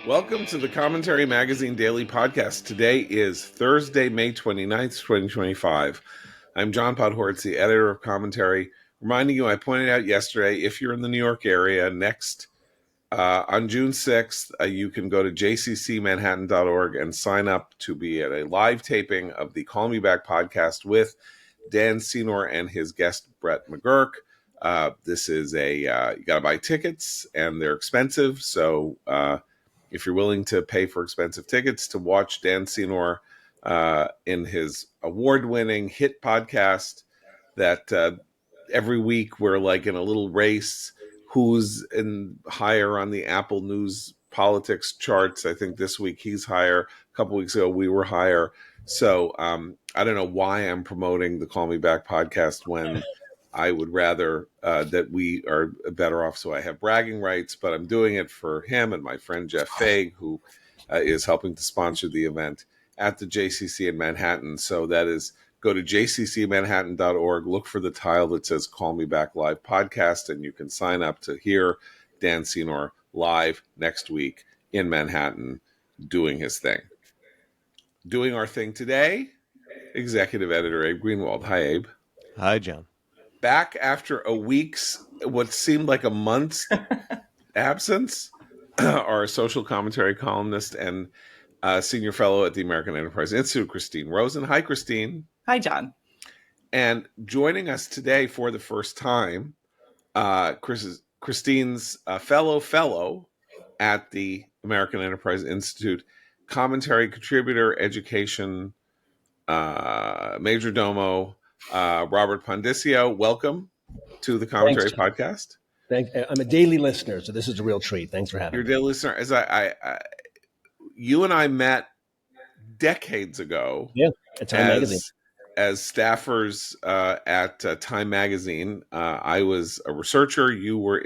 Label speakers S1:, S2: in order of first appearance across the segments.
S1: Welcome to the Commentary Magazine Daily Podcast. Today is Thursday, May 29th, 2025. I'm John Podhoretz, editor of Commentary, reminding you I pointed out yesterday, if you're in the New York area, on June 6th, you can go to jccmanhattan.org and sign up to be at a live taping of the Call Me Back podcast with Dan Senor and his guest, Brett McGurk. This is you got to buy tickets, and they're expensive, so if you're willing to pay for expensive tickets to watch Dan Senor in his award-winning hit podcast that every week we're like in a little race, who's higher on the Apple News politics charts. I think this week he's higher. A couple weeks ago we were higher. So I don't know why I'm promoting the Call Me Back podcast when I would rather that we are better off, so I have bragging rights, but I'm doing it for him and my friend Jeff Faig, who is helping to sponsor the event at the JCC in Manhattan. So that is, go to jccmanhattan.org, look for the tile that says Call Me Back Live Podcast, and you can sign up to hear Dan Senor live next week in Manhattan doing his thing. Doing our thing today, executive editor Abe Greenwald. Hi, Abe.
S2: Hi, John.
S1: Back after a week's, what seemed like a month's absence, our social commentary columnist and senior fellow at the American Enterprise Institute, Christine Rosen. Hi, Christine.
S3: Hi, John.
S1: And joining us today for the first time, Christine's fellow at the American Enterprise Institute, commentary contributor, education major domo, Robert Pondicio. Welcome to the Commentary Podcast.
S4: I'm a daily listener, so this is a real treat. Thanks for having me.
S1: You're a daily listener. As you and I met decades ago.
S4: Yeah, at Time Magazine.
S1: As staffers at Time Magazine. I was a researcher. You were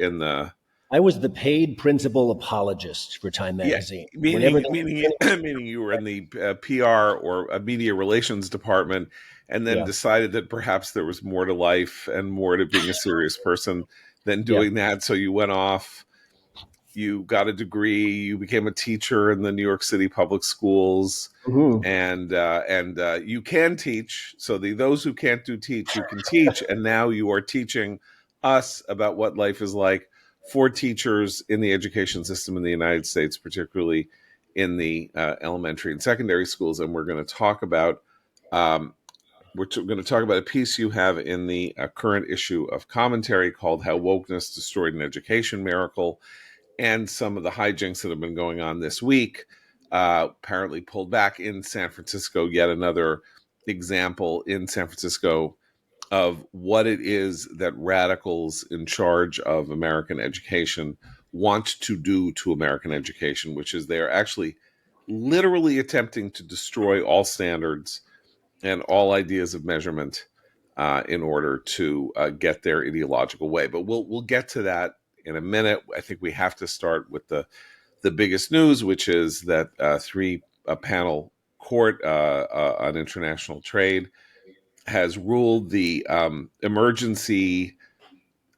S4: I was the paid principal apologist for Time Magazine.
S1: Yeah, meaning you were in the PR or media relations department, and then decided that perhaps there was more to life and more to being a serious person than doing that. So you went off, you got a degree, you became a teacher in the New York City public schools, and you can teach. So those who can't teach, you can teach, and now you are teaching us about what life is like for teachers in the education system in the United States, particularly in the elementary and secondary schools. And we're going to talk about a piece you have in the current issue of Commentary called "How Wokeness Destroyed an Education Miracle," and some of the hijinks that have been going on this week. Apparently pulled back in San Francisco, yet another example in San Francisco of what it is that radicals in charge of American education want to do to American education, which is they're actually literally attempting to destroy all standards and all ideas of measurement in order to get their ideological way. But we'll get to that in a minute. I think we have to start with the biggest news, which is that three-panel court on international trade has ruled the emergency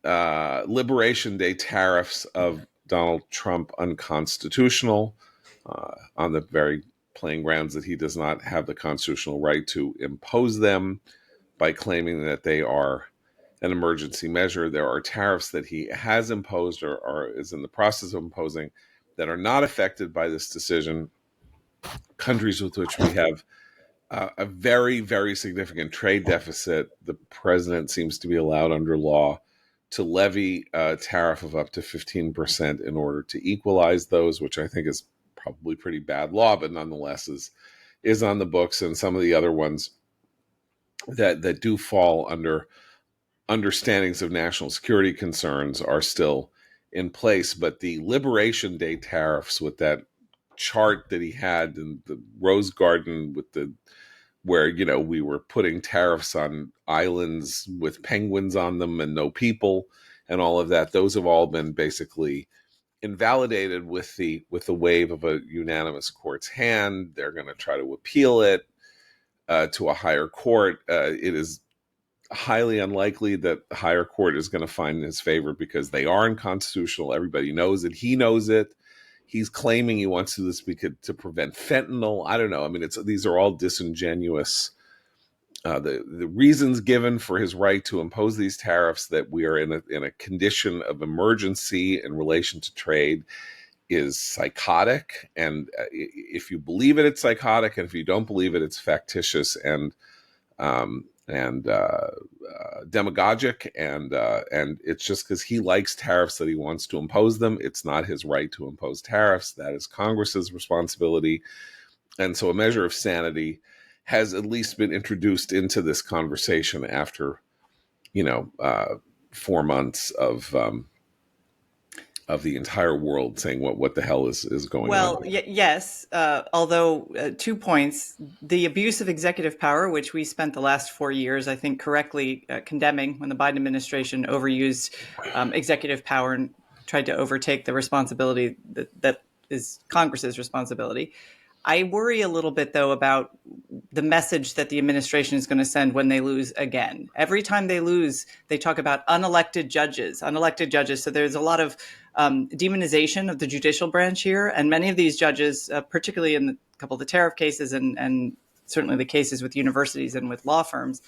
S1: Liberation Day tariffs of Donald Trump unconstitutional on the very plain grounds that he does not have the constitutional right to impose them by claiming that they are an emergency measure. There are tariffs that he has imposed or is in the process of imposing that are not affected by this decision. Countries with which we have a very, very significant trade deficit. The president seems to be allowed under law to levy a tariff of up to 15% in order to equalize those, which I think is probably pretty bad law, but nonetheless is on the books. And some of the other ones that do fall under understandings of national security concerns are still in place. But the Liberation Day tariffs, with that chart that he had in the Rose Garden where we were putting tariffs on islands with penguins on them and no people and all of that, those have all been basically invalidated with the wave of a unanimous court's hand. They're going to try to appeal it to a higher court. It is highly unlikely that the higher court is going to find in his favor because they are unconstitutional. Everybody knows it. He knows it. he's claiming he wants to do this because to prevent fentanyl. I don't know. I mean, these are all disingenuous. The reasons given for his right to impose these tariffs, that we are in a condition of emergency in relation to trade, is psychotic. And if you believe it, it's psychotic, and if you don't believe it, it's factitious and demagogic, and it's just because he likes tariffs that he wants to impose them. It's not his right to impose tariffs. That is Congress's responsibility. And so a measure of sanity has at least been introduced into this conversation after 4 months of the entire world saying what the hell is going on.
S2: Well, yes. Although 2 points: the abuse of executive power, which we spent the last 4 years, I think, correctly condemning when the Biden administration overused executive power and tried to overtake the responsibility that is Congress's responsibility. I worry a little bit, though, about the message that the administration is going to send when they lose again. Every time they lose, they talk about unelected judges. So there's a lot of demonization of the judicial branch here. And many of these judges, particularly in a couple of the tariff cases and certainly the cases with universities and with law firms,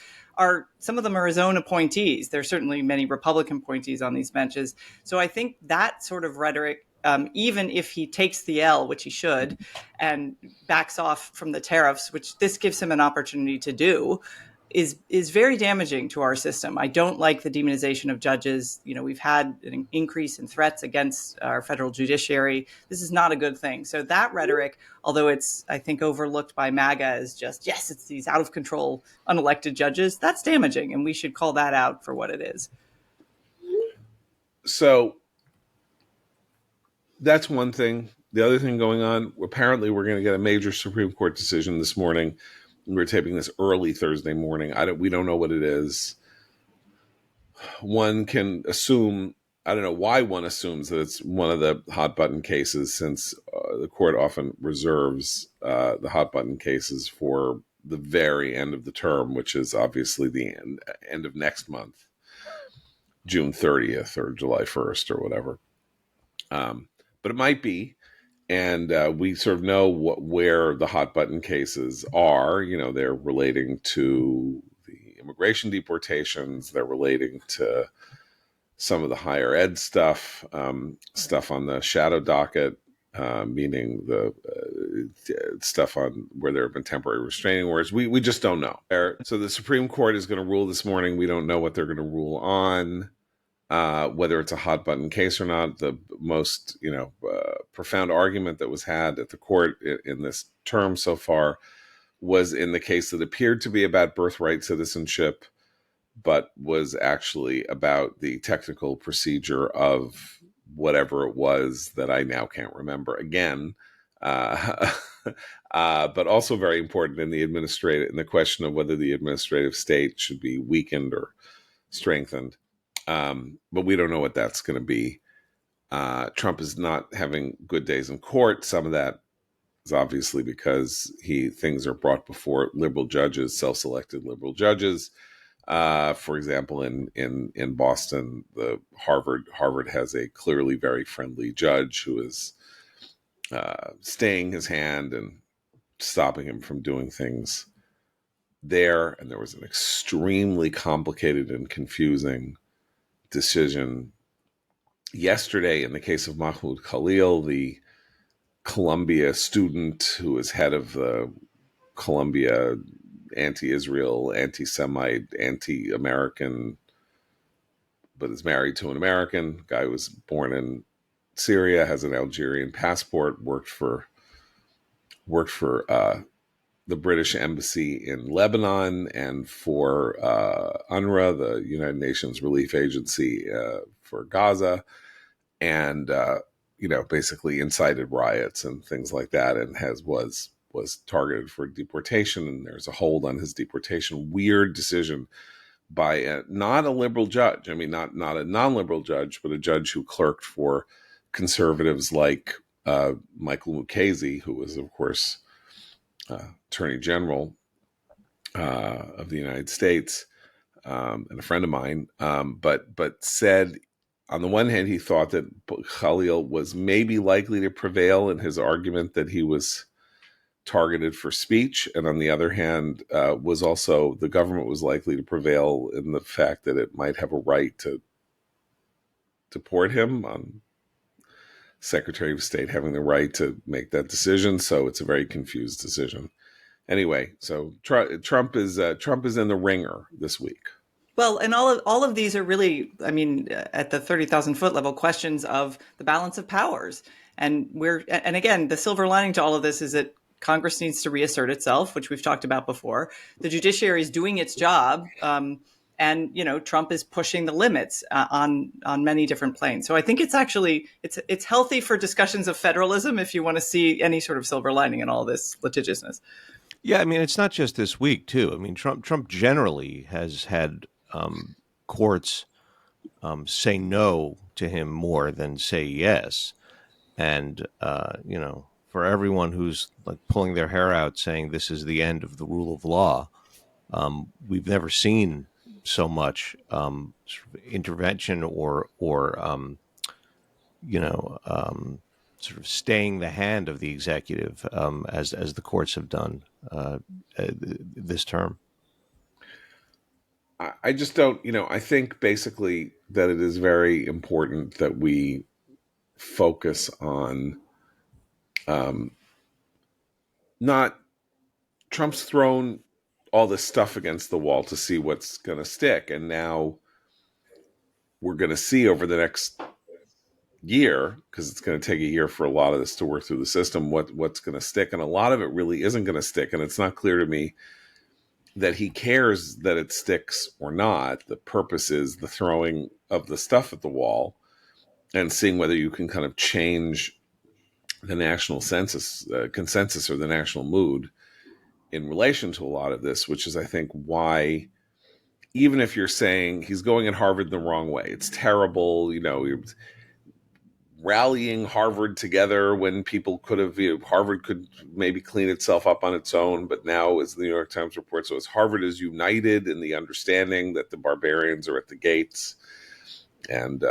S2: some of them are his own appointees. There's certainly many Republican appointees on these benches. So I think that sort of rhetoric, even if he takes the L, which he should, and backs off from the tariffs, which this gives him an opportunity to do, is very damaging to our system. I don't like the demonization of judges. We've had an increase in threats against our federal judiciary. This is not a good thing. So that rhetoric, although it's, I think, overlooked by MAGA as just, yes, it's these out of control, unelected judges, that's damaging. And we should call that out for what it is.
S1: So that's one thing. The other thing going on, apparently we're going to get a major Supreme Court decision this morning. We're taping this early Thursday morning. We don't know what it is. One can assume, I don't know why one assumes that it's one of the hot button cases, since the court often reserves the hot button cases for the very end of the term, which is obviously the end of next month, June 30th or July 1st or whatever. But it might be. And we sort of know where the hot button cases are. They're relating to the immigration deportations. They're relating to some of the higher ed stuff on the shadow docket, meaning the stuff on where there have been temporary restraining orders. We just don't know. So the Supreme Court is going to rule this morning. We don't know what they're going to rule on. Whether it's a hot button case or not. The most profound argument that was had at the court in this term so far was in the case that appeared to be about birthright citizenship, but was actually about the technical procedure of whatever it was that I now can't remember again. But also very important in the question of whether the administrative state should be weakened or strengthened. But we don't know what that's going to be. Trump is not having good days in court. Some of that is obviously because things are brought before liberal judges, self-selected liberal judges. For example, in Boston, Harvard has a clearly very friendly judge who is staying his hand and stopping him from doing things there. And there was an extremely complicated and confusing decision yesterday in the case of Mahmoud Khalil, the Columbia student who is head of the Columbia anti-Israel, anti-Semite, anti-American, but is married to an American. Guy was born in Syria, has an Algerian passport, worked for the British Embassy in Lebanon and for UNRWA, the United Nations Relief Agency for Gaza, and basically incited riots and things like that, and was targeted for deportation. And there's a hold on his deportation. Weird decision by not a liberal judge. I mean, not a non-liberal judge, but a judge who clerked for conservatives like Michael Mukasey, who was, of course, Attorney General of the United States, and a friend of mine, but said on the one hand, he thought that Khalil was maybe likely to prevail in his argument that he was targeted for speech, and on the other hand, was also the government was likely to prevail in the fact that it might have a right to deport him, on Secretary of State having the right to make that decision. So it's a very confused decision. Anyway, so Trump is in the ringer this week.
S2: Well, and all of these are really, I mean, at the 30,000 foot level, questions of the balance of powers. And again, the silver lining to all of this is that Congress needs to reassert itself, which we've talked about before. The judiciary is doing its job, and Trump is pushing the limits on many different planes. So I think it's actually it's healthy for discussions of federalism if you want to see any sort of silver lining in all this litigiousness.
S3: Yeah, I mean, it's not just this week, too. I mean, Trump generally has had courts say no to him more than say yes. And, for everyone who's like pulling their hair out saying this is the end of the rule of law, we've never seen so much sort of intervention or sort of staying the hand of the executive as the courts have done this term.
S1: I just don't, I think basically that it is very important that we focus on not Trump's thrown all this stuff against the wall to see what's going to stick. And now we're going to see over the next year, because it's going to take a year for a lot of this to work through the system, what's going to stick. And a lot of it really isn't going to stick. And it's not clear to me that he cares that it sticks or not. The purpose is the throwing of the stuff at the wall and seeing whether you can kind of change the national consensus or the national mood in relation to a lot of this, which is, I think, why, even if you're saying he's going at Harvard the wrong way, it's terrible, you're rallying Harvard together when people could have, Harvard could maybe clean itself up on its own, but now, as the New York Times reports, so as Harvard is united in the understanding that the barbarians are at the gates, and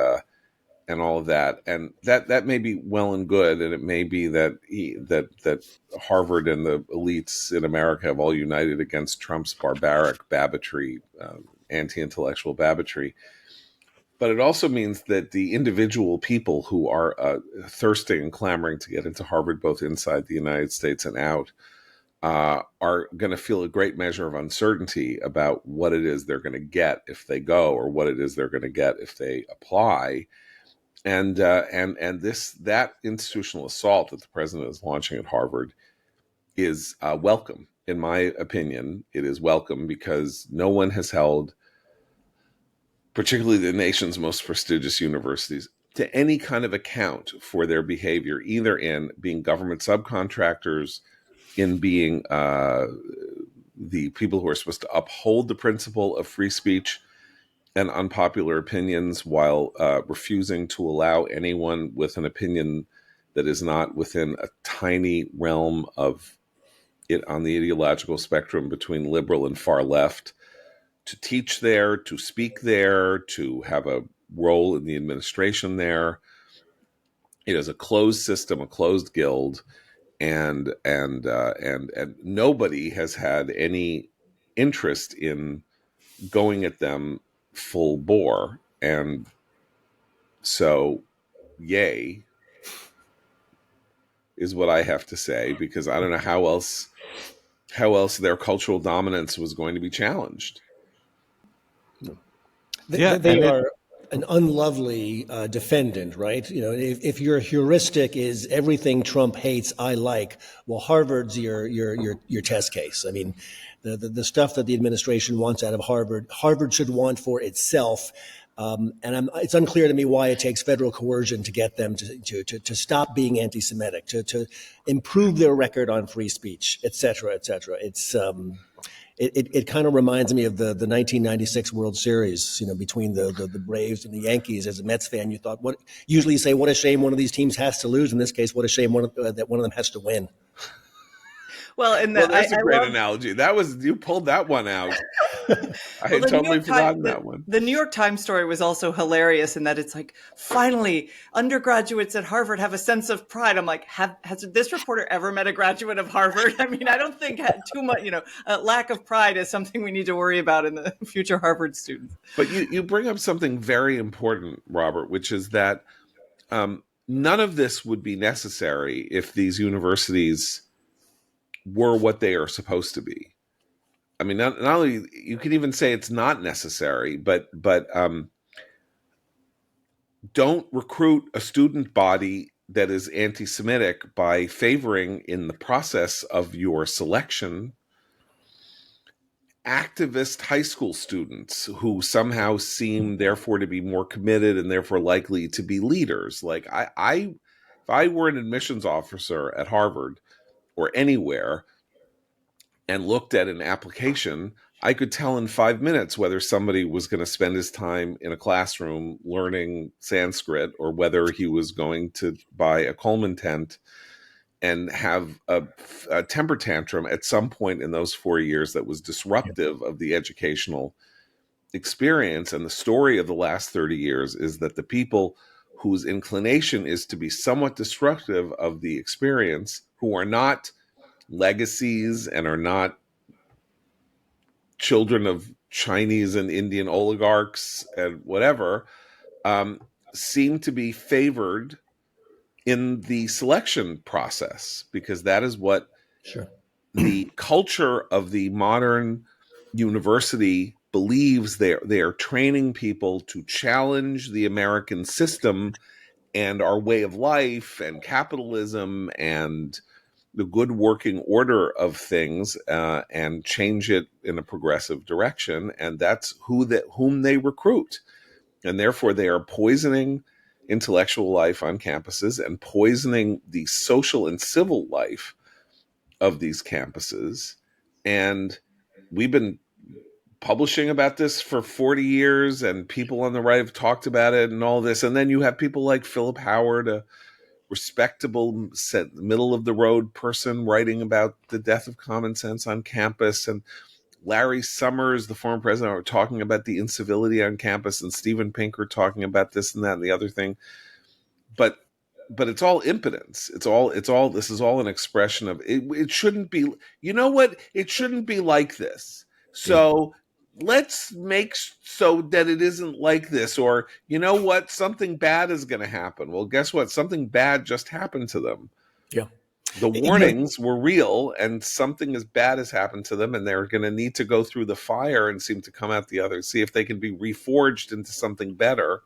S1: all of that, and that may be well and good, and it may be that that Harvard and the elites in America have all united against Trump's barbaric babbitry, anti-intellectual babbitry. But it also means that the individual people who are thirsting and clamoring to get into Harvard, both inside the United States and out, are going to feel a great measure of uncertainty about what it is they're going to get if they go, or what it is they're going to get if they apply. And that institutional assault that the president is launching at Harvard is welcome. In my opinion, it is welcome because no one has held, particularly the nation's most prestigious universities, to any kind of account for their behavior, either in being government subcontractors, in being the people who are supposed to uphold the principle of free speech and unpopular opinions, while refusing to allow anyone with an opinion that is not within a tiny realm of it on the ideological spectrum between liberal and far left to teach there, to speak there, to have a role in the administration there. It is a closed system, a closed guild, and nobody has had any interest in going at them full bore. And so, yay is what I have to say, because I don't know how else their cultural dominance was going to be challenged.
S4: They are an unlovely defendant, right? If your heuristic is everything Trump hates, I like, well, Harvard's your test case. I mean, the stuff that the administration wants out of Harvard should want for itself. It's unclear to me why it takes federal coercion to get them to stop being anti-Semitic, to improve their record on free speech, et cetera, et cetera. It kind of reminds me of the 1996 World Series, between the Braves and the Yankees. As a Mets fan, you thought, usually you say, what a shame one of these teams has to lose. In this case, what a shame that one of them has to win.
S2: Well, and
S1: Well,
S2: I
S1: that's a great
S2: love.
S1: analogy. You pulled that one out. I
S2: Well,
S1: had totally forgotten that one.
S2: The New York Times story was also hilarious in that it's like, finally, undergraduates at Harvard have a sense of pride. I'm like, has this reporter ever met a graduate of Harvard? I mean, I don't think too much, lack of pride is something we need to worry about in the future Harvard students.
S1: But you bring up something very important, Robert, which is that none of this would be necessary if these universities were what they are supposed to be. I mean, not only you can even say it's not necessary, but don't recruit a student body that is anti-Semitic by favoring, in the process of your selection, activist high school students who somehow seem therefore to be more committed and therefore likely to be leaders. Like if I were an admissions officer at Harvard or anywhere and looked at an application, I could tell in 5 minutes whether somebody was going to spend his time in a classroom learning Sanskrit or whether he was going to buy a Coleman tent and have a temper tantrum at some point in those 4 years that was disruptive of the educational experience. And the story of the last 30 years is that the people whose inclination is to be somewhat disruptive of the experience, who are not legacies and are not children of Chinese and Indian oligarchs and whatever, seem to be favored in the selection process, because that is what
S4: Sure.
S1: the culture of the modern university believes. They are training people to challenge the American system and our way of life and capitalism and the good working order of things, and change it in a progressive direction. And that's whom they recruit. And therefore they are poisoning intellectual life on campuses and poisoning the social and civil life of these campuses. And we've been publishing about this for 40 years, and people on the right have talked about it and all this. And then you have people like Philip Howard, a respectable, middle of the road person, writing about the death of common sense on campus, and Larry Summers, the former president, are talking about the incivility on campus, and Steven Pinker talking about this and that and the other thing. But it's all impotence. It's all this is all an expression of it shouldn't be, you know what? It shouldn't be like this. So let's make so that it isn't like this. Or, you know what? Something bad is going to happen. Well, guess what? Something bad just happened to them.
S4: Yeah.
S1: The warnings were real, and something as bad has happened to them, and they're going to need to go through the fire and seem to come out the other, see if they can be reforged into something better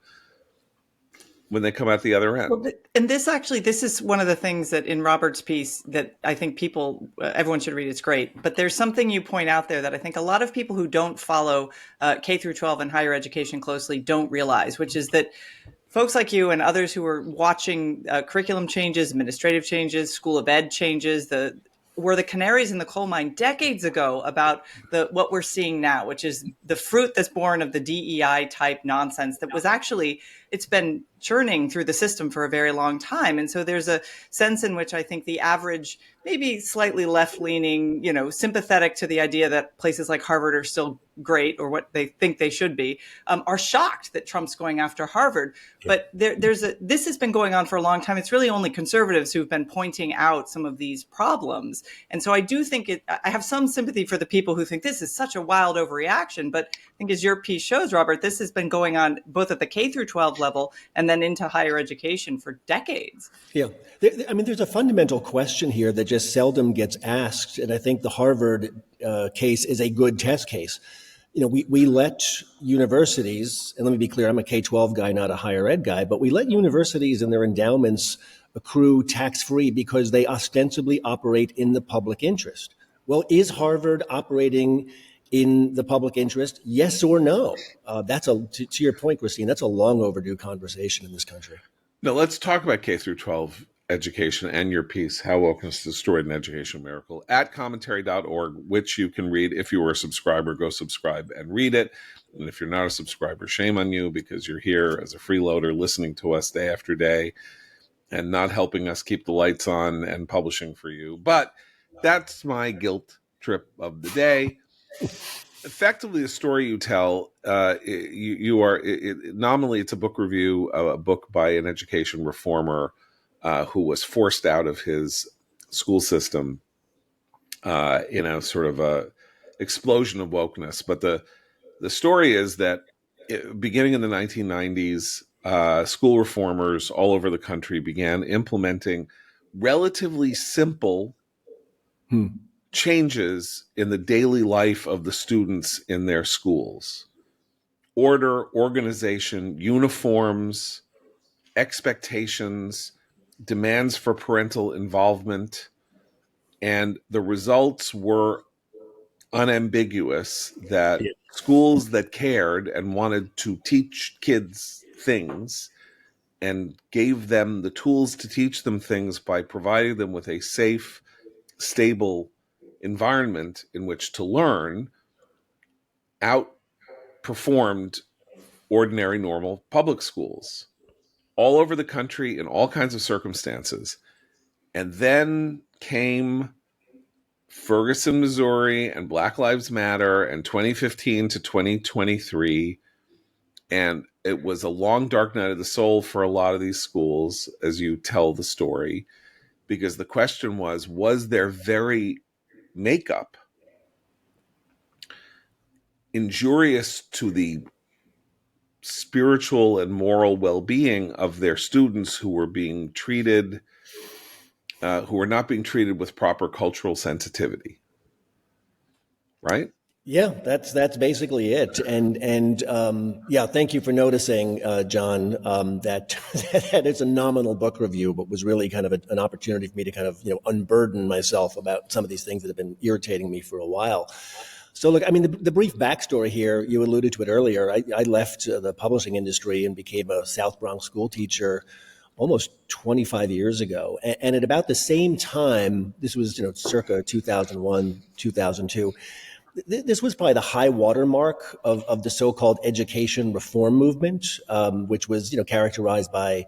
S1: when they come out the other end.
S2: Well, and this is one of the things that in Robert's piece that I think everyone should read. It's great. But there's something you point out there that I think a lot of people who don't follow K through 12 and higher education closely don't realize, which is that folks like you and others who are watching curriculum changes, administrative changes, school of ed changes, were the canaries in the coal mine decades ago about what we're seeing now, which is the fruit that's born of the DEI type nonsense that was actually, it's been churning through the system for a very long time. And so there's a sense in which I think the average, maybe slightly left-leaning, sympathetic to the idea that places like Harvard are still great, or what they think they should be, are shocked that Trump's going after Harvard. Yeah. But this has been going on for a long time. It's really only conservatives who've been pointing out some of these problems. And so I do think I have some sympathy for the people who think this is such a wild overreaction. But I think, as your piece shows, Robert, this has been going on both at the K through 12 level and then into higher education for decades.
S4: Yeah. There's a fundamental question here that just seldom gets asked. And I think the Harvard case is a good test case. We let universities, and let me be clear, I'm a K-12 guy, not a higher ed guy, but we let universities and their endowments accrue tax-free because they ostensibly operate in the public interest. Well, is Harvard operating in the public interest? Yes or no? To your point, Christine, that's a long overdue conversation in this country.
S1: Now let's talk about K through 12 education and your piece, How Wokeness Destroyed an Educational Miracle, at commentary.org, which you can read. If you were a subscriber, go subscribe and read it. And if you're not a subscriber, shame on you, because you're here as a freeloader listening to us day after day and not helping us keep the lights on and publishing for you. But that's my guilt trip of the day. Effectively, the story you tell, you are nominally it's a book review, a book by an education reformer who was forced out of his school system in a sort of a explosion of wokeness. But the story is that beginning in the 1990s, school reformers all over the country began implementing relatively simple changes in the daily life of the students in their schools: order, organization, uniforms, expectations, demands for parental involvement. And the results were unambiguous that
S4: Yeah.
S1: schools that cared and wanted to teach kids things and gave them the tools to teach them things by providing them with a safe, stable environment in which to learn outperformed ordinary, normal public schools all over the country in all kinds of circumstances. And then came Ferguson, Missouri, and Black Lives Matter, and 2015 to 2023. And it was a long, dark night of the soul for a lot of these schools, as you tell the story, because the question was their very makeup injurious to the spiritual and moral well-being of their students who were being treated, who were not being treated with proper cultural sensitivity, right?
S4: Yeah, that's basically it. And yeah, thank you for noticing, John, that that is a nominal book review, but was really kind of an opportunity for me to kind of unburden myself about some of these things that have been irritating me for a while. So look, I mean, the brief backstory here, you alluded to it earlier. I left the publishing industry and became a South Bronx school teacher almost 25 years ago. And at about the same time, this was circa 2001, 2002. This was probably the high watermark of the so-called education reform movement, which was characterized by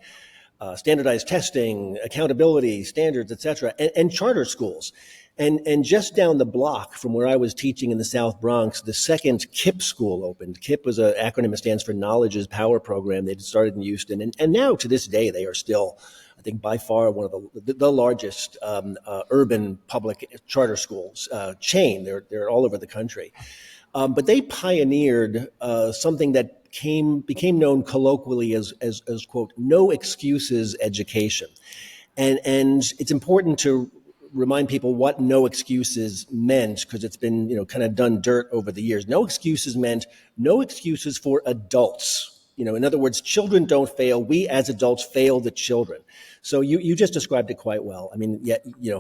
S4: standardized testing, accountability, standards, et cetera, and charter schools. And just down the block from where I was teaching in the South Bronx, the second KIPP school opened. KIPP was an acronym that stands for Knowledge is Power program. They started in Houston. And now to this day, they are still, I think, by far one of the largest urban public charter schools chain. They're all over the country. But they pioneered something that became known colloquially as quote, no excuses education. And it's important to remind people what no excuses meant, because it's been kind of done dirt over the years. No excuses meant no excuses for adults. In other words, children don't fail. We as adults fail the children. So you just described it quite well. I mean,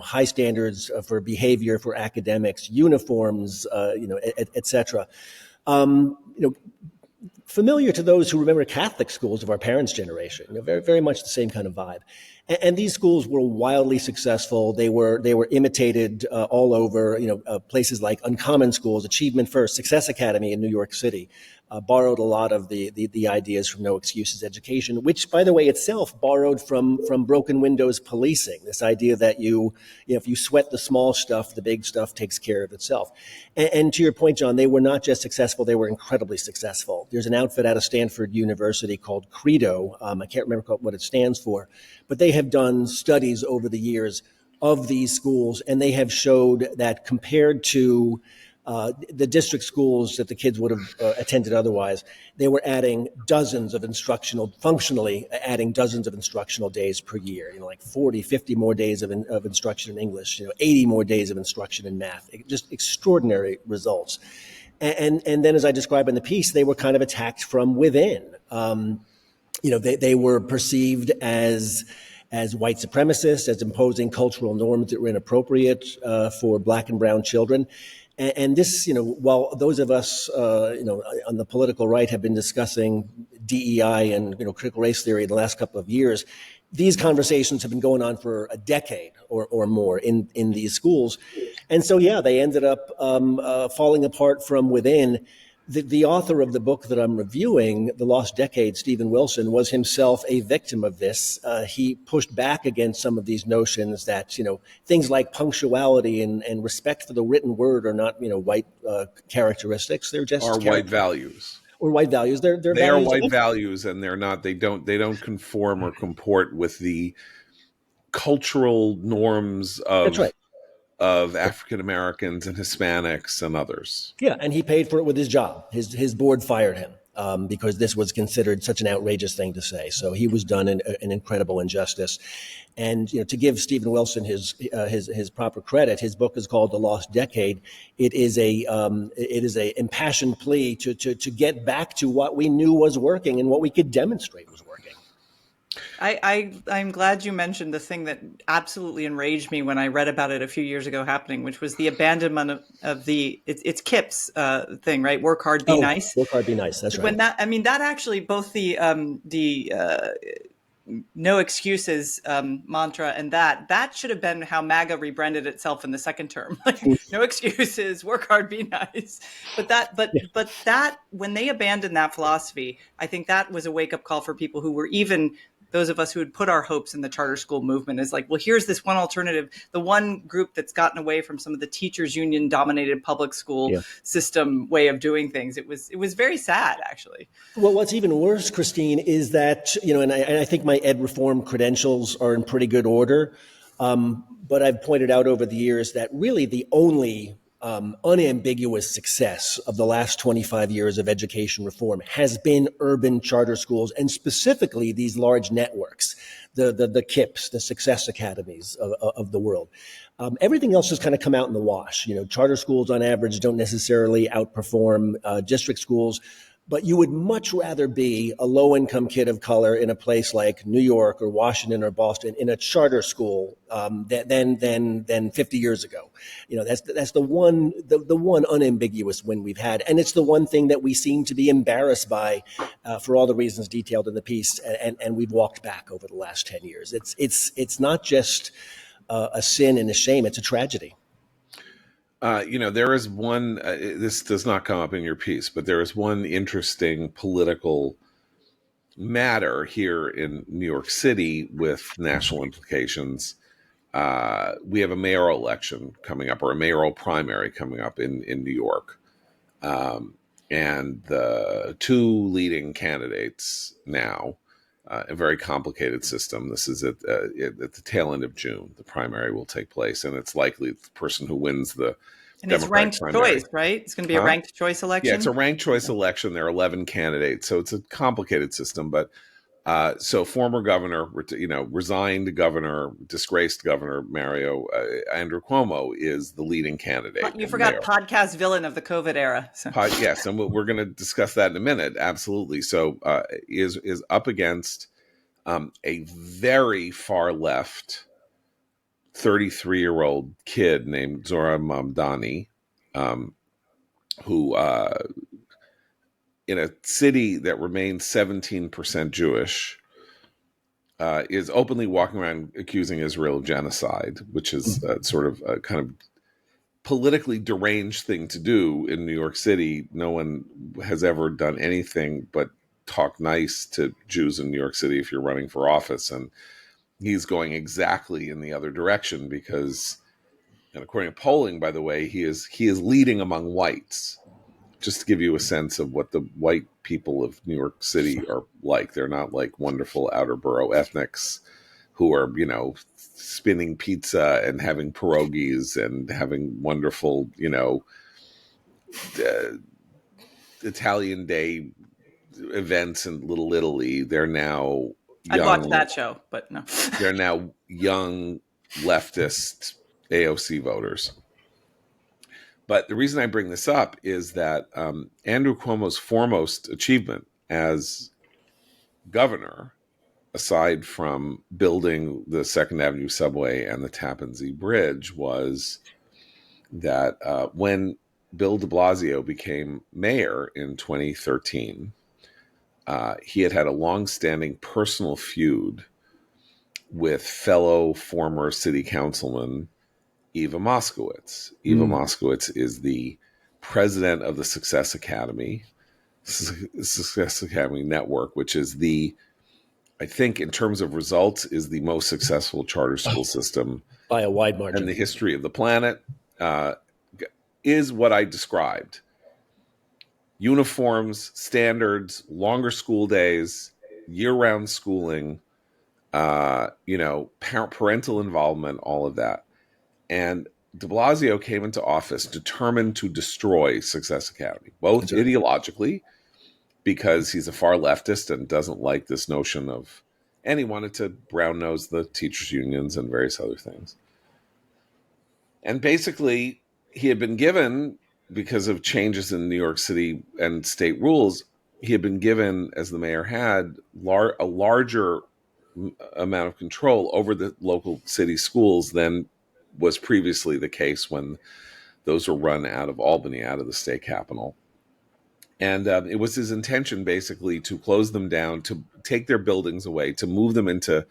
S4: high standards for behavior, for academics, uniforms, et cetera. Familiar to those who remember Catholic schools of our parents' generation, very, very much the same kind of vibe. And these schools were wildly successful. They were imitated all over. Places like Uncommon Schools, Achievement First, Success Academy in New York City borrowed a lot of the ideas from No Excuses Education, which, by the way, itself borrowed from broken windows policing. This idea that if you sweat the small stuff, the big stuff takes care of itself. And to your point, John, they were not just successful; they were incredibly successful. There's an outfit out of Stanford University called Credo. I can't remember what it stands for, but they have done studies over the years of these schools, and they have showed that compared to the district schools that the kids would have attended otherwise, they were functionally adding dozens of instructional days per year, like 40, 50 more days of instruction in English, 80 more days of instruction in math, just extraordinary results. And then, as I describe in the piece, they were kind of attacked from within. They were perceived as white supremacists, as imposing cultural norms that were inappropriate for Black and brown children. And this, while those of us, on the political right have been discussing DEI and, critical race theory in the last couple of years, these conversations have been going on for a decade or more in these schools. And so, yeah, they ended up falling apart from within. The author of the book that I'm reviewing, The Lost Decade, Stephen Wilson, was himself a victim of this. He pushed back against some of these notions that, things like punctuality and respect for the written word are not, white characteristics. They're just
S1: Are white values.
S4: or white values. They're
S1: They are
S4: values.
S1: white values, and they're not. They don't conform or comport with the cultural norms
S4: That's right.
S1: of African Americans and Hispanics and others.
S4: Yeah, and he paid for it with his job. His board fired him because this was considered such an outrageous thing to say. So he was done an incredible injustice. And to give Stephen Wilson his proper credit, his book is called The Lost Decade. It is a impassioned plea to get back to what we knew was working and what we could demonstrate was working.
S2: I'm glad you mentioned the thing that absolutely enraged me when I read about it a few years ago happening, which was the abandonment of it's Kip's thing, right? Work hard, be nice.
S4: Work hard, be nice. That's right.
S2: When that actually both the no excuses mantra and that should have been how MAGA rebranded itself in the second term. Like, no excuses, work hard, be nice. But that when they abandoned that philosophy, I think that was a wake up call for people who were even those of us who had put our hopes in the charter school movement is like, well, here's this one alternative, the one group that's gotten away from some of the teachers union dominated public school system way of doing things. It was very sad, actually.
S4: Well, what's even worse, Christine, is that, and I think my ed reform credentials are in pretty good order. But I've pointed out over the years that really the only unambiguous success of the last 25 years of education reform has been urban charter schools, and specifically these large networks, the KIPs, the success academies of the world. Everything else has kind of come out in the wash. Charter schools on average don't necessarily outperform district schools. But you would much rather be a low-income kid of color in a place like New York or Washington or Boston in a charter school than 50 years ago. That's the one unambiguous win we've had, and it's the one thing that we seem to be embarrassed by for all the reasons detailed in the piece, and we've walked back over the last 10 years. It's not just a sin and a shame; it's a tragedy.
S1: There is one, this does not come up in your piece, but there is one interesting political matter here in New York City with national implications. We have a mayoral election coming up, or a mayoral primary coming up in New York. And the two leading candidates now, a very complicated system. This is at the tail end of June. The primary will take place, and it's likely the person who wins the
S2: and it's ranked choice, right? It's going to be a ranked choice election.
S1: Yeah, it's a ranked choice election. There are 11 candidates, so it's a complicated system. But so former governor, resigned governor, disgraced governor Andrew Cuomo is the leading candidate.
S2: You forgot podcast villain of the COVID era. So.
S1: Yes, and we're going to discuss that in a minute. Absolutely. So is up against a very far left 33-year-old kid named Zohran Mamdani, who in a city that remains 17% Jewish, is openly walking around accusing Israel of genocide, which is sort of a kind of politically deranged thing to do in New York City. No one has ever done anything but talk nice to Jews in New York City if you're running for office. And he's going exactly in the other direction because, and according to polling, by the way, he is leading among whites. Just to give you a sense of what the white people of New York City are like. They're not like wonderful outer borough ethnics who are, spinning pizza and having pierogies and having wonderful, Italian Day events in Little Italy. They're now
S2: I'd watch that show, but no.
S1: They're now young leftist AOC voters. But the reason I bring this up is that Andrew Cuomo's foremost achievement as governor, aside from building the Second Avenue subway and the Tappan Zee Bridge, was that when Bill de Blasio became mayor in 2013, he had a long-standing personal feud with fellow former city councilman Eva Moskowitz. Eva Moskowitz is the president of the Success Academy Network, which is I think in terms of results, is the most successful charter school system
S4: by a wide
S1: in
S4: margin.
S1: the history of the planet, is what I described. Uniforms, standards, longer school days, year-round schooling, parental involvement, all of that. And de Blasio came into office determined to destroy Success Academy, both ideologically, because he's a far leftist and doesn't like this notion of, and he wanted to brown nose the teachers' unions and various other things. And basically, he had been given, because of changes in New York City and state rules, he had been given, as the mayor had, a larger amount of control over the local city schools than was previously the case when those were run out of Albany, out of the state capital. And it was his intention basically to close them down, to take their buildings away, to move them into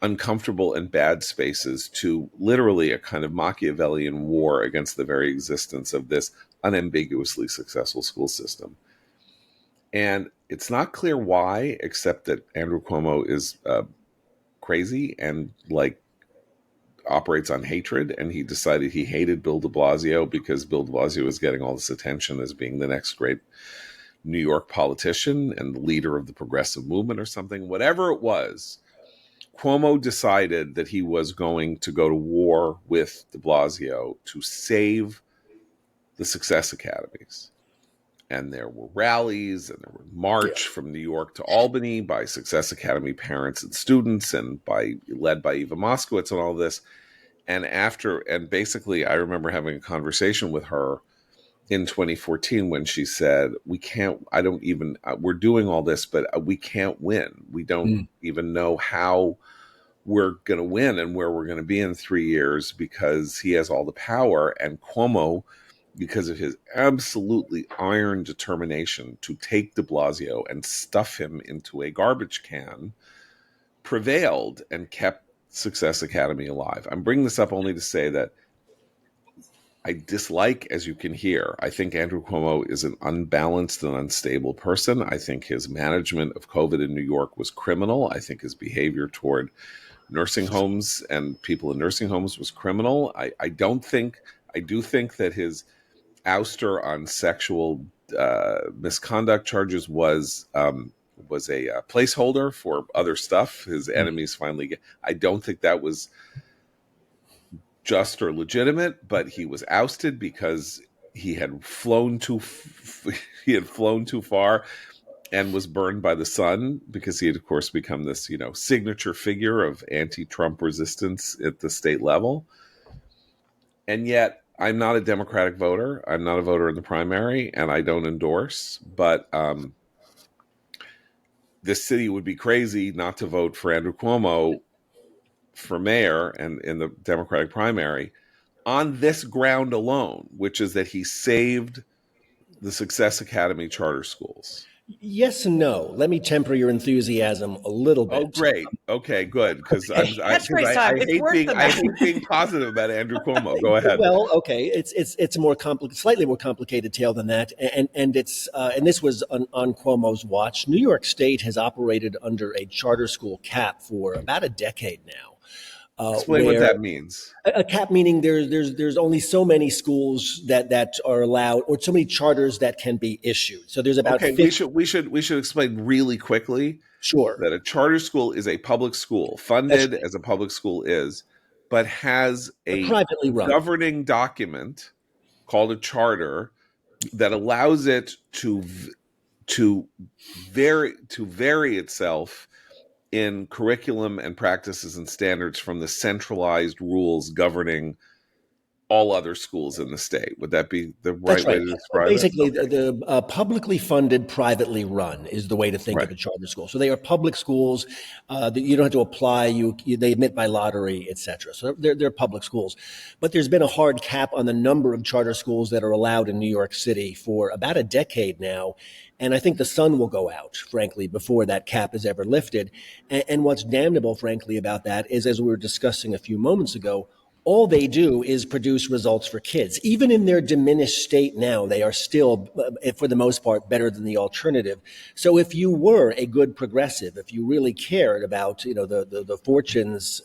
S1: uncomfortable and bad spaces, to literally a kind of Machiavellian war against the very existence of this unambiguously successful school system. And it's not clear why, except that Andrew Cuomo is crazy and operates on hatred, and he decided he hated Bill de Blasio because Bill de Blasio was getting all this attention as being the next great New York politician and the leader of the progressive movement or something. Whatever it was, Cuomo decided that he was going to go to war with de Blasio to save the Success Academies. And there were rallies and there were march from New York to Albany by Success Academy parents and students, and led by Eva Moskowitz and all this. And basically I remember having a conversation with her in 2014 when she said, we're doing all this, but we can't win. We don't even know how we're going to win and where we're going to be in 3 years, because he has all the power. And Cuomo, because of his absolutely iron determination to take de Blasio and stuff him into a garbage can, prevailed and kept Success Academy alive. I'm bringing this up only to say that I dislike, as you can hear, I think Andrew Cuomo is an unbalanced and unstable person. I think his management of COVID in New York was criminal. I think his behavior toward nursing homes and people in nursing homes was criminal. I do think that his ouster on sexual misconduct charges was a placeholder for other stuff. His enemies I don't think that was just or legitimate, but he was ousted because he had flown too far and was burned by the sun, because he had, of course, become this, signature figure of anti-Trump resistance at the state level. And yet, I'm not a Democratic voter. I'm not a voter in the primary, and I don't endorse. But this city would be crazy not to vote for Andrew Cuomo for mayor and in the Democratic primary on this ground alone, which is that he saved the Success Academy charter schools.
S4: Yes and no. Let me temper your enthusiasm a little bit.
S1: Oh, great. Okay, good. Because I hate being positive about Andrew Cuomo. Go ahead.
S4: Well, okay, it's a slightly more complicated tale than that, and it's and this was on Cuomo's watch. New York State has operated under a charter school cap for about a decade now.
S1: Explain what that means.
S4: A cap meaning there's only so many schools that are allowed, or so many charters that can be issued. So there's about 50.
S1: We should explain really quickly.
S4: Sure.
S1: That a charter school is a public school, funded as a public school is, but has a
S4: privately run
S1: governing document called a charter that allows it to vary itself in curriculum and practices and standards from the centralized rules governing all other schools in the state. Would that be the right way to describe
S4: Basically,
S1: it? Basically,
S4: the publicly funded, privately run is the way to think of a charter school. So they are public schools that you don't have to apply. They admit by lottery, etc. So they're public schools. But there's been a hard cap on the number of charter schools that are allowed in New York City for about a decade now. And I think the sun will go out, frankly, before that cap is ever lifted. And what's damnable, frankly, about that is, as we were discussing a few moments ago, all they do is produce results for kids. Even in their diminished state now, they are still, for the most part, better than the alternative. So if you were a good progressive, if you really cared about, the fortunes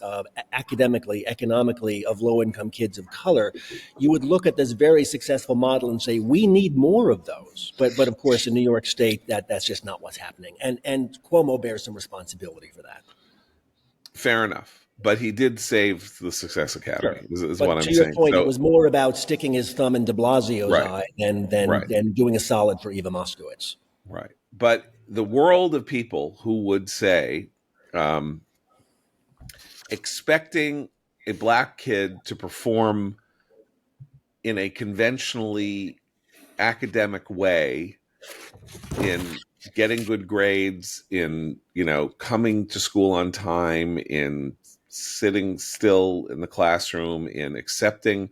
S4: academically, economically of low-income kids of color, you would look at this very successful model and say, we need more of those. But of course, in New York State, that's just not what's happening. And Cuomo bears some responsibility for that.
S1: Fair enough. But he did save the Success Academy, is
S4: But
S1: what I'm
S4: to your
S1: saying.
S4: point,
S1: So,
S4: it was more about sticking his thumb in de Blasio's
S1: right,
S4: eye than
S1: right,
S4: doing a solid for Eva Moskowitz.
S1: right. But the world of people who would say, um, expecting a black kid to perform in a conventionally academic way, in getting good grades, in coming to school on time, in sitting still in the classroom, in accepting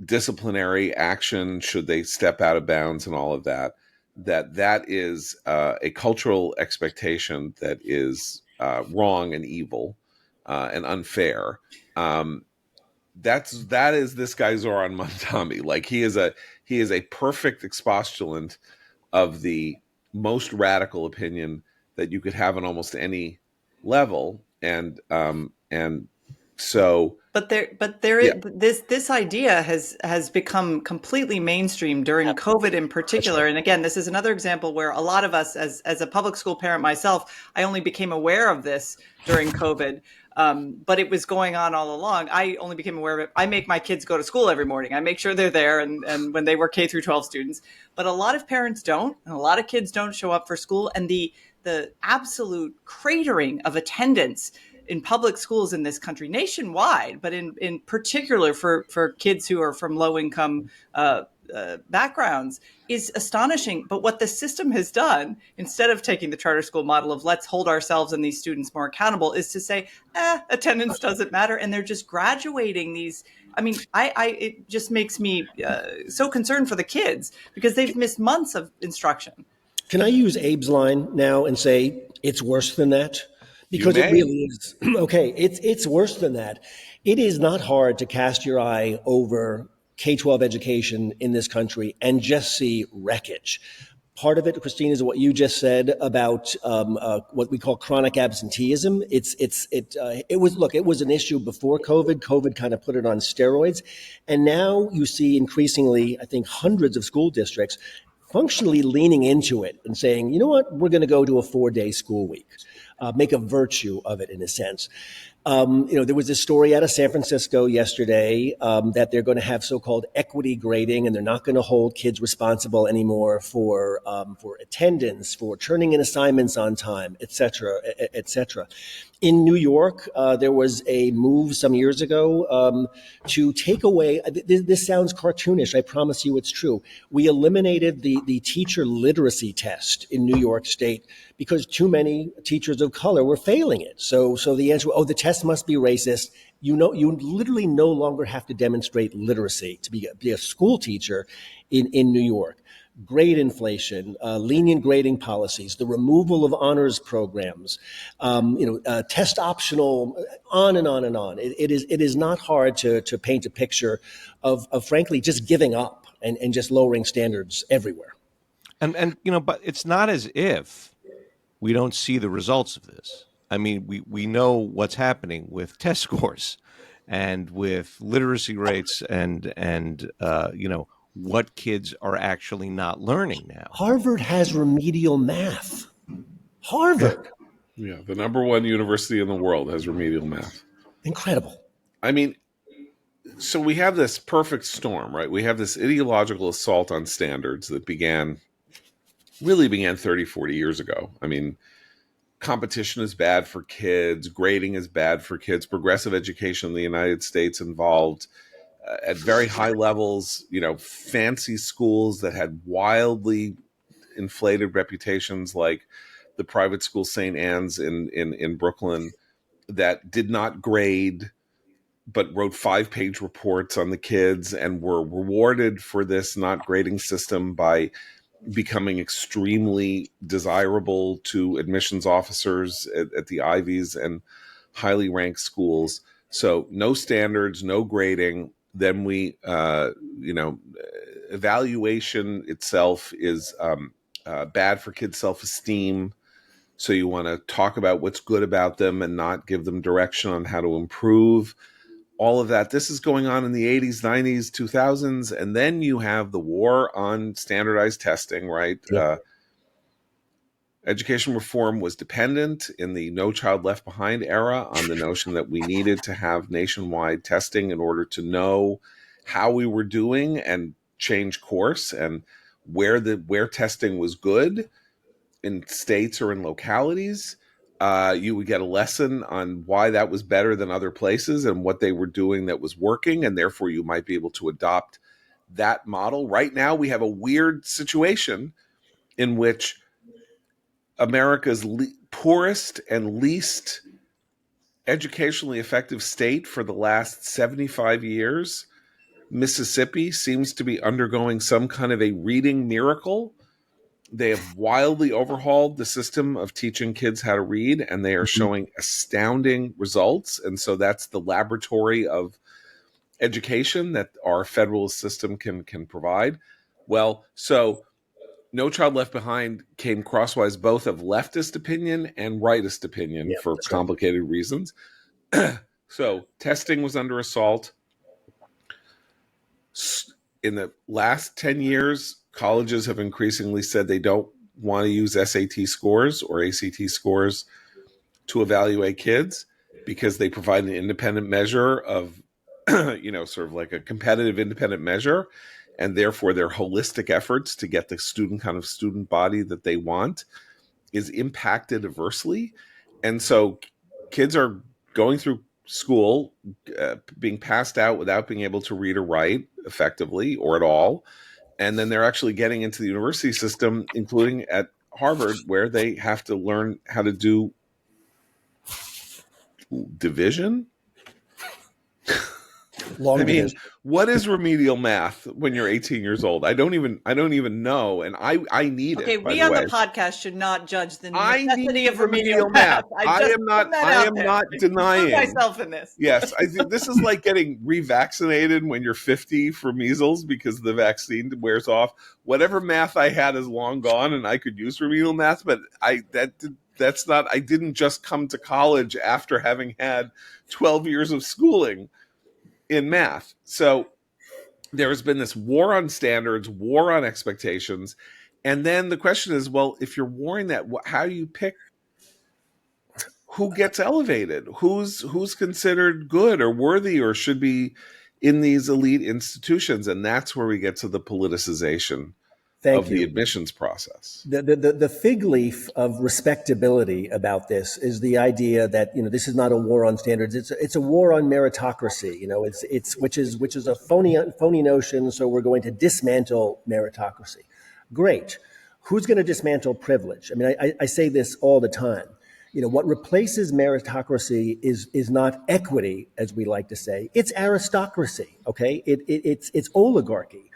S1: disciplinary action should they step out of bounds, and all of that, that is a cultural expectation that is wrong and evil and unfair. um, that is this guy Zoran Mandami. Like, he is a perfect expostulant of the most radical opinion that you could have on almost any level. And so,
S2: But
S1: yeah,
S2: this idea has become completely mainstream during COVID in
S4: That's
S2: particular.
S4: right.
S2: And again, this is another example where a lot of us, as a public school parent myself, I only became aware of this during COVID. But it was going on all along. I only became aware of it. I make my kids go to school every morning. I make sure they're there, and when they were K through 12 students. But a lot of parents don't, and a lot of kids don't show up for school. And the absolute cratering of attendance in public schools in this country nationwide, but in particular for kids who are from low income backgrounds, is astonishing. But what the system has done, instead of taking the charter school model of let's hold ourselves and these students more accountable, is to say, attendance doesn't matter. And they're just graduating these. I mean, it just makes me so concerned for the kids because they've missed months of instruction.
S4: Can I use Abe's line now and say it's worse than that?
S1: you
S4: Because it
S1: may.
S4: really is. Okay, it's worse than that. It is not hard to cast your eye over K-12 education in this country and just see wreckage. Part of it, Christine, is what you just said about what we call chronic absenteeism. It was an issue before COVID. COVID kind of put it on steroids, and now you see increasingly, I think, hundreds of school districts functionally leaning into it and saying, you know what, we're going to go to a 4-day school week, make a virtue of it in a sense. There was this story out of San Francisco yesterday that they're going to have so-called equity grading, and they're not going to hold kids responsible anymore for attendance, for turning in assignments on time, et cetera, et cetera. In New York, there was a move some years ago to take away. This sounds cartoonish. I promise you, it's true. We eliminated the teacher literacy test in New York State because too many teachers of color were failing it. So the answer, the test must be racist. You literally no longer have to demonstrate literacy to be a school teacher in New York. Grade inflation, lenient grading policies, the removal of honors programs, test optional, on and on and on. It is not hard to paint a picture of frankly just giving up and just lowering standards everywhere.
S3: And but it's not as if we don't see the results of this. I mean, we know what's happening with test scores and with literacy rates and what kids are actually not learning now.
S4: Harvard has remedial math. Harvard.
S1: Yeah, the number one university in the world has remedial math.
S4: Incredible.
S1: I mean, so we have this perfect storm, right? We have this ideological assault on standards that really began 30, 40 years ago. I mean, competition is bad for kids. Grading is bad for kids. Progressive education in the United States involved at very high levels, fancy schools that had wildly inflated reputations, like the private school St. Anne's in Brooklyn, that did not grade but wrote 5-page reports on the kids and were rewarded for this not grading system by becoming extremely desirable to admissions officers at the Ivies and highly ranked schools. So no standards, no grading. Then we, evaluation itself is bad for kids' self-esteem. So you want to talk about what's good about them and not give them direction on how to improve. All of that. This is going on in the 80s, 90s, 2000s. And then you have the war on standardized testing, right?
S4: Yep.
S1: Education reform was dependent in the No Child Left Behind era on the notion that we needed to have nationwide testing in order to know how we were doing and change course, and where testing was good in states or in localities. You would get a lesson on why that was better than other places and what they were doing that was working, and therefore you might be able to adopt that model. Right now we have a weird situation in which America's poorest and least educationally effective state for the last 75 years, Mississippi, seems to be undergoing some kind of a reading miracle. They have wildly overhauled the system of teaching kids how to read, and they are showing astounding results. And so that's the laboratory of education that our federal system can provide. Well, so No Child Left Behind came crosswise both of leftist opinion and rightist opinion
S4: Yeah,
S1: for
S4: that's right.
S1: complicated reasons. So testing was under assault. In the last 10 years, colleges have increasingly said they don't want to use SAT scores or ACT scores to evaluate kids because they provide an independent measure of, sort of like a competitive independent measure. And therefore, their holistic efforts to get the student body that they want is impacted adversely. And so kids are going through school, being passed out without being able to read or write effectively or at all. And then they're actually getting into the university system, including at Harvard, where they have to learn how to do division.
S4: Long
S1: I mean,
S4: division.
S1: what is remedial math when you're 18 years old? I don't even know. And I need
S2: Okay,
S1: it, by
S2: we
S1: the
S2: on the
S1: way.
S2: podcast should not judge the
S1: I
S2: necessity
S1: need
S2: of remedial
S1: remedial
S2: math.
S1: math.
S2: I
S1: I
S2: just
S1: am
S2: put
S1: not
S2: that
S1: I
S2: out
S1: am
S2: there.
S1: not
S2: Include
S1: denying.
S2: myself in this.
S1: Yes, I think this is like getting revaccinated when you're 50 for measles because the vaccine wears off. Whatever math I had is long gone, and I could use remedial math. But that's not. I didn't just come to college after having had 12 years of schooling in math. So there has been this war on standards, war on expectations, and then the question is, well, if you're warring that, how do you pick who gets elevated, who's considered good or worthy or should be in these elite institutions? And that's where we get to the politicization
S4: Thank
S1: of the
S4: you.
S1: admissions process.
S4: The fig leaf of respectability about this is the idea that this is not a war on standards. It's a war on meritocracy. It's which is a phony notion. So we're going to dismantle meritocracy. Great. Who's going to dismantle privilege? I mean, I say this all the time. What replaces meritocracy is not equity, as we like to say. It's aristocracy. Okay, it's oligarchy.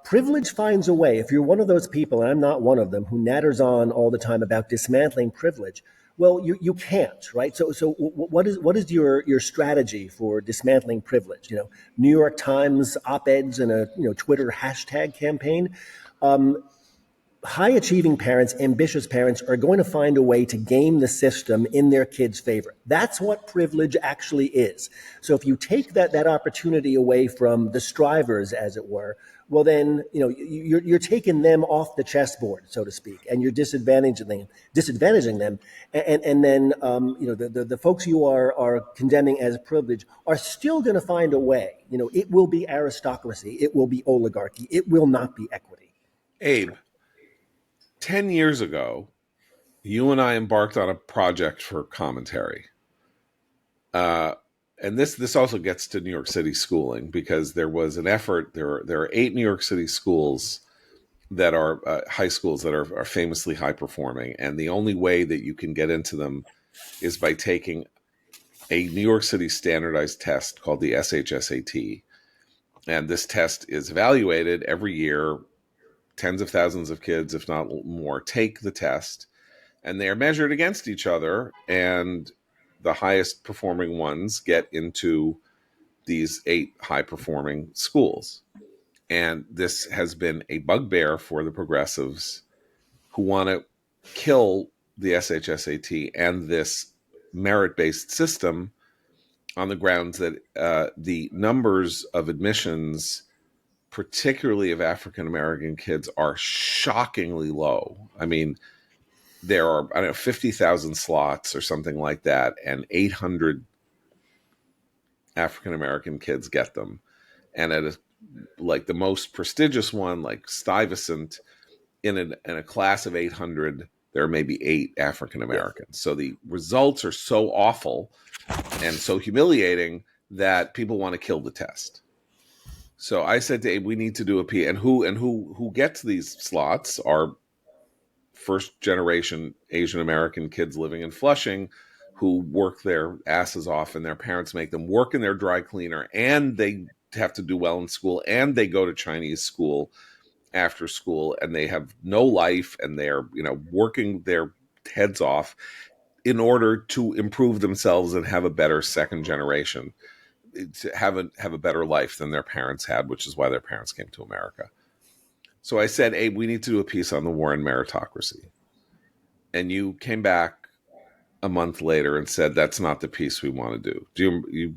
S4: Privilege finds a way. If you're one of those people, and I'm not one of them, who natters on all the time about dismantling privilege, well, you can't, right? So what is your strategy for dismantling privilege? New York Times op-eds and a Twitter hashtag campaign. High achieving parents, ambitious parents are going to find a way to game the system in their kids' favor. That's what privilege actually is. So if you take that opportunity away from the strivers, as it were, well then you're taking them off the chessboard, so to speak, and you're disadvantaging them, and then the folks you are condemning as privilege are still going to find a way. It will be aristocracy, it will be oligarchy, it will not be equity.
S1: Abe, 10 years ago, you and I embarked on a project for commentary. And this also gets to New York City schooling, because there was an effort. There are 8 New York City schools that are high schools that are famously high performing, and the only way that you can get into them is by taking a New York City standardized test called the SHSAT. And this test is evaluated every year. Tens of thousands of kids, if not more, take the test, and they are measured against each other. And the highest performing ones get into these 8 high performing schools. And this has been a bugbear for the progressives who want to kill the SHSAT and this merit based system on the grounds that the numbers of admissions, particularly of African American kids, are shockingly low. I mean, there are, I don't know, 50,000 slots or something like that, and 800 African American kids get them. And at like the most prestigious one, like Stuyvesant, in a class of 800, there are maybe 8 African Americans. So the results are so awful and so humiliating that people want to kill the test. So I said to Abe, we need to do a P. And who gets these slots are first generation Asian American kids living in Flushing who work their asses off, and their parents make them work in their dry cleaner, and they have to do well in school, and they go to Chinese school after school, and they have no life, and they're, working their heads off in order to improve themselves and have a better second generation, to have a better life than their parents had, which is why their parents came to America. So I said, Abe, we need to do a piece on the war on meritocracy. And you came back a month later and said, that's not the piece we want to do. Do you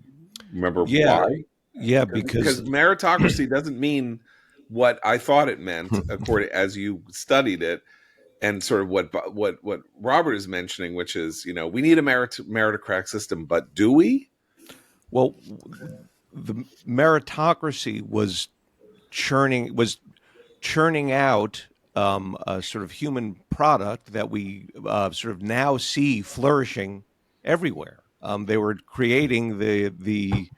S1: remember why?
S3: Yeah, because
S1: meritocracy doesn't mean what I thought it meant, according as you studied it, and sort of what Robert is mentioning, which is, we need a meritocratic system, but do we?
S3: Well, the meritocracy was churning out a sort of human product that we sort of now see flourishing everywhere. They were creating the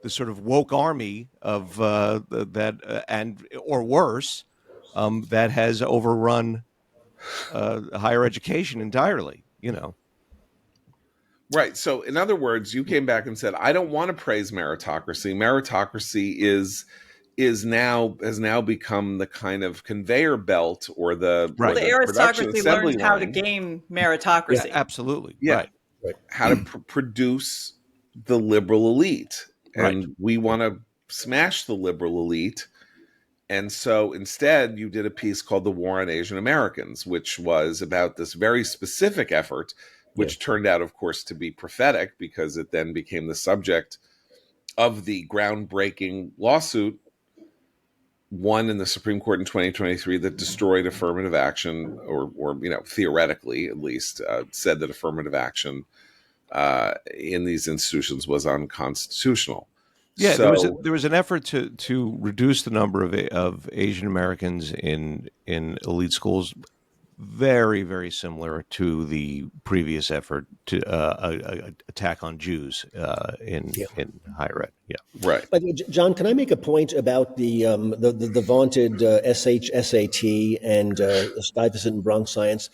S3: sort of woke army of that and or worse, that has overrun higher education entirely.
S1: Right. So, in other words, you came back and said, I don't want to praise meritocracy. Meritocracy has now become the kind of conveyor belt, or the
S3: Right.
S2: The aristocracy learned how to game meritocracy.
S3: Yeah, absolutely.
S1: Yeah.
S3: Right.
S1: How to produce the liberal elite. And
S3: Right.
S1: we want to smash the liberal elite. And so instead, you did a piece called The War on Asian Americans, which was about this very specific effort, which turned out, of course, to be prophetic, because it then became the subject of the groundbreaking lawsuit won in the Supreme Court in 2023 that destroyed affirmative action, or theoretically at least, said that affirmative action in these institutions was unconstitutional.
S3: Yeah,
S1: so,
S3: there was an effort to reduce the number of Asian Americans in elite schools, very, very similar to the previous effort to attack on Jews in higher ed. Yeah,
S1: right.
S4: But John, can I make a point about the vaunted SHSAT and Stuyvesant and Bronx Science?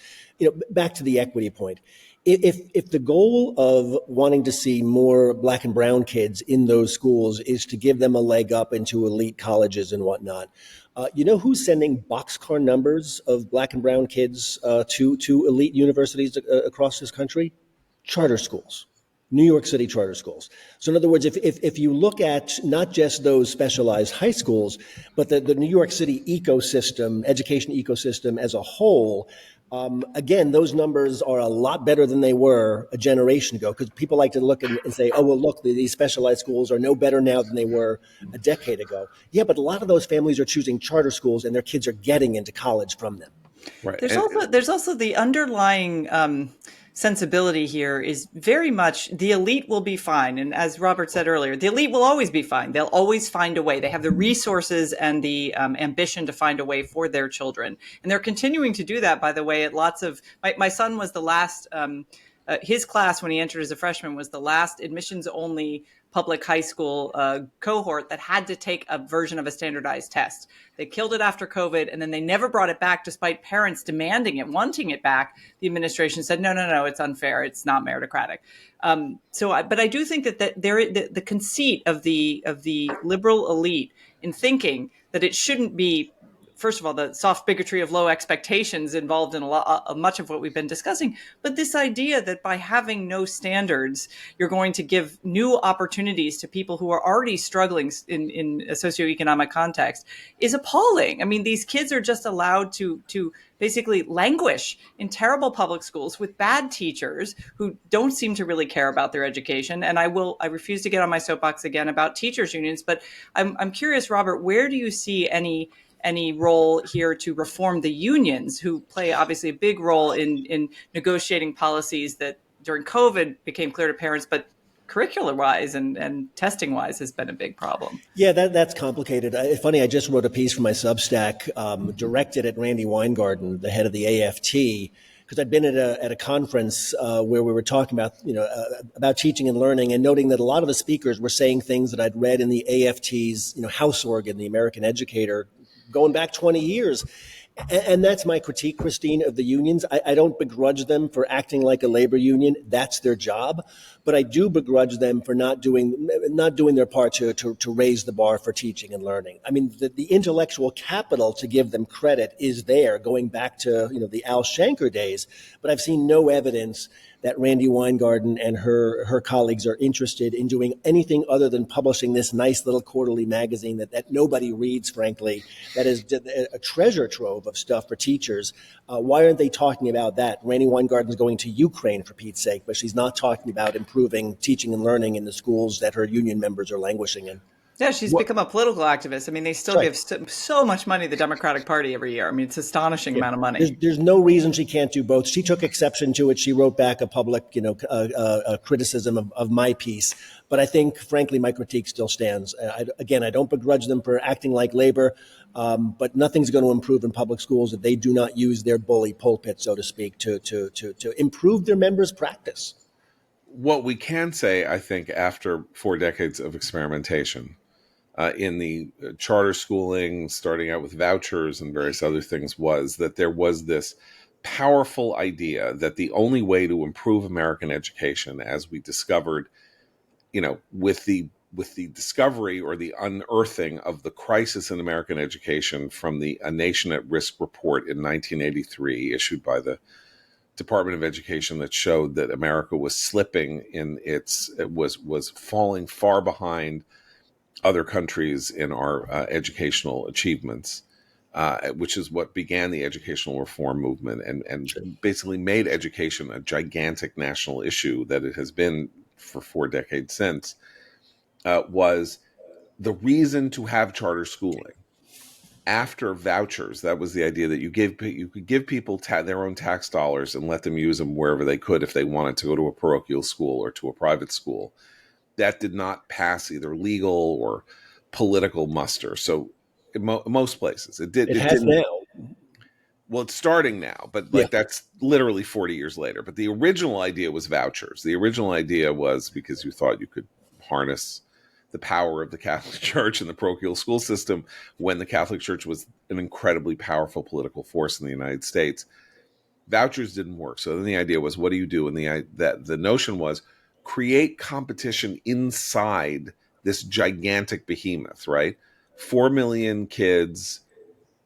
S4: Back to the equity point. If the goal of wanting to see more Black and brown kids in those schools is to give them a leg up into elite colleges and whatnot, who's sending boxcar numbers of Black and brown kids to elite universities across this country? Charter schools. New York City charter schools. So in other words, if you look at not just those specialized high schools, but the New York City ecosystem, education ecosystem as a whole, again, those numbers are a lot better than they were a generation ago, because people like to look and say, oh, well, look, these specialized schools are no better now than they were a decade ago. Yeah, but a lot of those families are choosing charter schools, and their kids are getting into college from them.
S1: Right.
S2: There's also the underlying sensibility here is very much the elite will be fine. And as Robert said earlier, the elite will always be fine. They'll always find a way. They have the resources and the ambition to find a way for their children. And they're continuing to do that, by the way, at lots of, my son was the last, his class when he entered as a freshman was the last admissions only public high school cohort that had to take a version of a standardized test. They killed it after COVID, and then they never brought it back despite parents demanding it, wanting it back. The administration said, no, it's unfair. It's not meritocratic. But I do think that the conceit of the liberal elite in thinking that it shouldn't be first of all, the soft bigotry of low expectations involved in much of what we've been discussing. But this idea that by having no standards, you're going to give new opportunities to people who are already struggling in a socioeconomic context is appalling. I mean, these kids are just allowed to basically languish in terrible public schools with bad teachers who don't seem to really care about their education. And I refuse to get on my soapbox again about teachers unions, but I'm curious, Robert, where do you see any role here to reform the unions, who play obviously a big role in negotiating policies that during COVID became clear to parents, but curricular-wise and testing-wise has been a big problem.
S4: Yeah, that's complicated. Funny, I just wrote a piece for my Substack directed at Randy Weingarten, the head of the AFT, because I'd been at a conference where we were talking about teaching and learning, and noting that a lot of the speakers were saying things that I'd read in the AFT's house organ, the American Educator, going back 20 years. And that's my critique, Christine, of the unions. I don't begrudge them for acting like a labor union. That's their job. But I do begrudge them for not doing their part to raise the bar for teaching and learning. I mean, the intellectual capital to give them credit is there, going back to the Al Shanker days. But I've seen no evidence that Randy Weingarten and her colleagues are interested in doing anything other than publishing this nice little quarterly magazine that nobody reads, frankly, that is a treasure trove of stuff for teachers. Why aren't they talking about that? Randy Weingarten's going to Ukraine, for Pete's sake, but she's not talking about improving teaching and learning in the schools that her union members are languishing in.
S2: Yeah, she's become a political activist. I mean, they still give so much money to the Democratic Party every year. I mean, it's an astonishing amount of money.
S4: There's no reason she can't do both. She took exception to it. She wrote back a public, criticism of my piece. But I think, frankly, my critique still stands. I don't begrudge them for acting like labor, but nothing's going to improve in public schools if they do not use their bully pulpit, so to speak, to improve their members' practice.
S1: What we can say, I think, after 4 decades of experimentation, in the charter schooling, starting out with vouchers and various other things, was that there was this powerful idea that the only way to improve American education, as we discovered, with the discovery or the unearthing of the crisis in American education from the A Nation at Risk report in 1983, issued by the Department of Education, that showed that America was slipping was falling far behind other countries in our educational achievements, which is what began the educational reform movement and basically made education a gigantic national issue that it has been for 4 decades since, was the reason to have charter schooling. After vouchers, that was the idea that you could give people their own tax dollars and let them use them wherever they could if they wanted to go to a parochial school or to a private school. That did not pass either legal or political muster. So in most places it did.
S4: It has now.
S1: Well, it's starting now, but that's literally 40 years later. But the original idea was vouchers. The original idea was because you thought you could harness the power of the Catholic Church and the parochial school system when the Catholic Church was an incredibly powerful political force in the United States. Vouchers didn't work. So then the idea was, what do you do? And the notion was, create competition inside this gigantic behemoth, right? 4 million kids.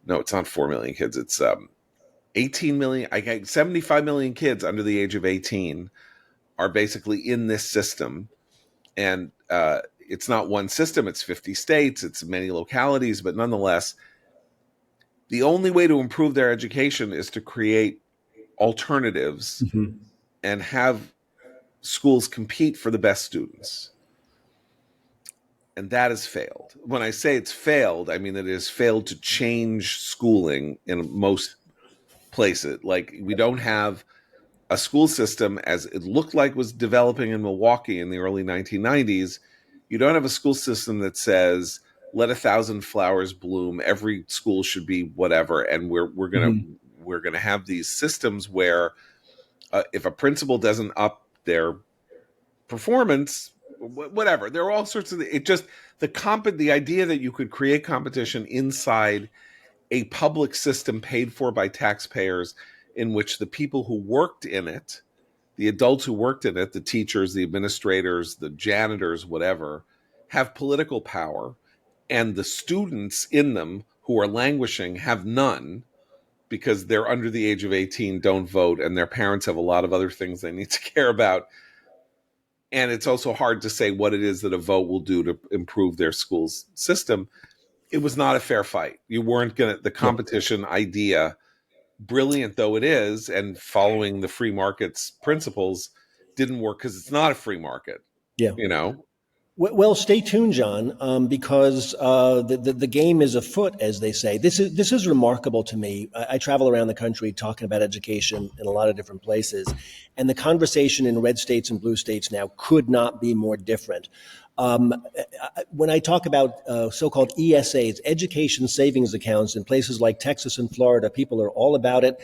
S1: No, it's not 4 million kids. It's 18 million, 75 million kids under the age of 18 are basically in this system. And it's not one system. It's 50 states. It's many localities. But nonetheless, the only way to improve their education is to create alternatives and have schools compete for the best students. And that has failed. When I say it's failed, I mean that it has failed to change schooling in most places. Like, we don't have a school system as it looked like was developing in Milwaukee in the early 1990s. You don't have a school system that says, let 1,000 flowers bloom. Every school should be whatever. And we're gonna have these systems where if a principal doesn't up their performance, whatever, there are all sorts of the idea that you could create competition inside a public system paid for by taxpayers, in which the people who worked in it, the adults who worked in it, the teachers, the administrators, the janitors, whatever, have political power, and the students in them who are languishing have none because they're under the age of 18, don't vote, and their parents have a lot of other things they need to care about. And it's also hard to say what it is that a vote will do to improve their school's system. It was not a fair fight. You weren't going to, the competition idea, brilliant though it is, and following the free market's principles, didn't work because it's not a free market.
S4: Yeah.
S1: You know?
S4: Well, stay tuned, John, because the game is afoot, as they say. This is remarkable to me. I travel around the country talking about education in a lot of different places, and the conversation in red states and blue states now could not be more different. When I talk about so-called ESAs, education savings accounts, in places like Texas and Florida, people are all about it.